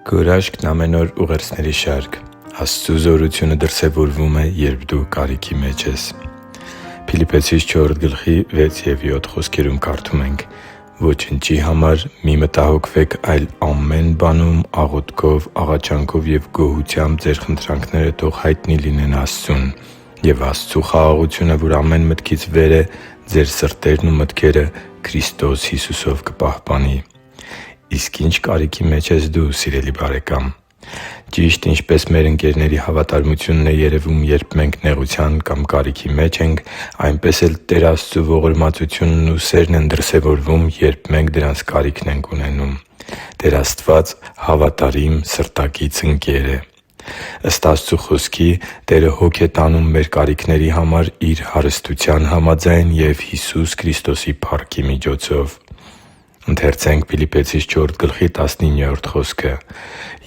Գորաշկն ամեն օր ուղերձների շարք։ Աստծու զորությունը դրսևորվում է, երբ դու կարիքի մեջ ես։ Փիլիպպեցիս 4:6-7 խոսքերում կարդում ենք. «Ոչնչի համար մի մտահոգվեք, այլ ամեն բանում աղոթքով, աղաչանքով և գոհությամբ ձեր խնդրանքները թող հայտնի լինեն Աստծուն։ Եվ Աստծու խաղաղությունը, որ ամեն մտքից վեր է, ձեր սրտերն ու մտքերը Քրիստոս Հիսուսով կպահպանի» Իսկ ի՞նչ կարիքի մեջ ես դու, սիրելի՛ բարեկամ։ Ճիշտ ինչպես մեր ընկերների հավատարմությունն է երևում, երբ մենք նեղության կամ կարիքի մեջ ենք, այնպես էլ Տեր Աստծու ողորմածությունն ու սերն են դրսևորվում, երբ մենք դրանց կարիքն ենք ունենում։ Տեր Աստված հավատարիմ, սրտակից ընկեր է։ Ըստ Աստծու Խոսքի՝ Տերը հոգ է տանում մեր կարիքների համար Իր հարստության համաձայն և Հիսուս Քրիստոսի փառքի միջոցով։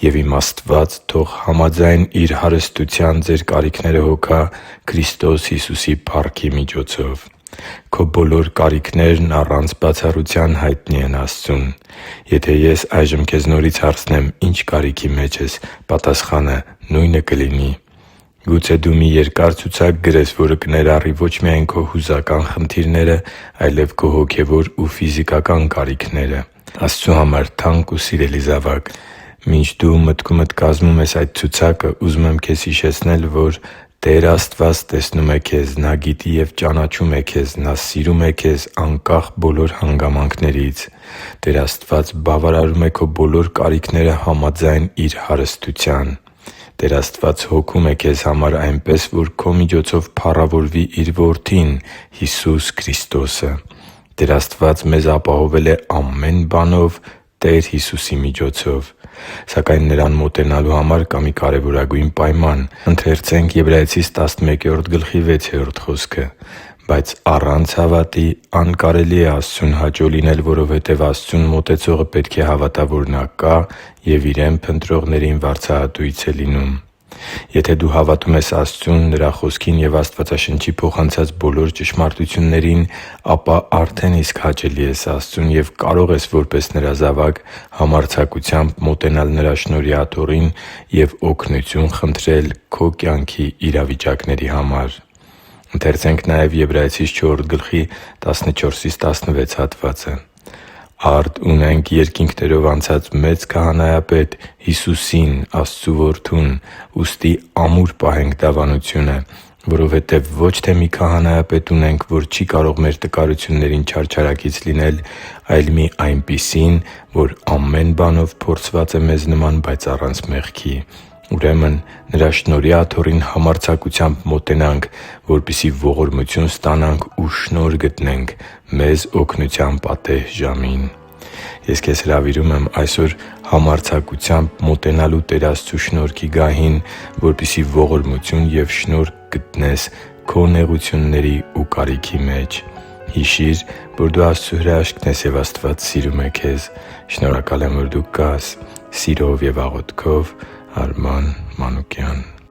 «Եվ իմ Աստված թող համաձայն Իր հարստության ձեր կարիքները հոգա Քրիստոս Հիսուսի փառքի միջոցով» Քո բոլոր կարիքներն առանց բացառության հայտնի են Աստծուն։ Եթե ես այժմ քեզ նորից հարցնեմ՝ ի՞նչ կարիքի մեջ ես, պատասխանը նույնը կլինի։ Գուցե դու մի երկար ցուցակ գրես, որը կներառի ոչ միայն քո հուզական խնդիրները, այլև քո հոգևոր ու ֆիզիկական կարիքները։ Աստծու համար թանկ ու սիրելի՛ զավակ, մինչ դու մտքումդ կազմում ես այդ ցուցակը, ուզում եմ քեզ հիշեցնել, որ Տեր Աստված տեսնում է քեզ։ Նա գիտի և ճանաչում է քեզ։ Նա սիրում է քեզ անկախ բոլոր հանգամանքներից։ Տեր Աստված բավարարում է քո բոլոր կարիքները համաձայն Իր հարստության։ Տեր Աստված հոգում է քեզ համար այնպես, որ քո միջոցով փառավորվի Իր Որդին՝ Հիսուս Քրիստոսը։ Տեր Աստված մեզ ապահովել է ամեն բանով Տեր Հիսուսի միջոցով։ Սակայն Նրան մոտենալու համար կա մի կարևորագույն պայման. «Բայց առանց հավատի անկարելի է Աստծուն հաճո լինել, որովհետև Աստծուն մոտեցողը պետք է հավատա, որ Նա կա, և Իրեն փնտրողներին վարձահատույց է լինում» (Եբրայեցիս 11:6)։ Եթե դու հավատում ես Աստծուն, Նրա Խոսքին և Աստվածաշնչի փոխանցած բոլոր ճշմարտություններին, ապա արդեն իսկ հաճելի ես Աստծուն և կարող ես որպես Նրա զավակ համարձակությամբ մոտենալ Նրա շնորհի աթոռին և օգնություն խնդրել քո կյանքի իրավիճակների համար։ «Արդ ունենք երկինքներով անցած մեծ Քահանայապետ՝ Հիսուսին՝ Աստծու Որդուն, ուստի ամուր պահենք դավանությունը, որովհետև ոչ թե մի քահանայապետ ունենք, որ չի կարող մեր տկարություններին չարչարակից լինել, այլ մի այնպիսին, որ ամեն բանով փորձված է մեզ նման, բայց առանց մեղքի։ Ուրեմն Նրա շնորհի աթոռին համարձակությամբ մոտենանք, որպեսզի ողորմություն ստանանք ու շնորհ գտնենք մեզ օգնության պատեհ ժամին» (Եբրայեցիս 4․17-16)։ Ես քեզ հրավիրում եմ այսօր համարձակությամբ մոտենալու Տեր Աստծու շնորհքի գահին, որպեսզի ողորմություն և շնորհ գտնես քո նեղությունների ու կարիքի մեջ։ Հիշի՛ր, որ դու Աստծո հրաշքն ես, և Աստված սիրում է քեզ։ Շնորհակալ եմ, որ դու կա՛ս։ Սիրով և աղոթքով, Արման Մանուկյան։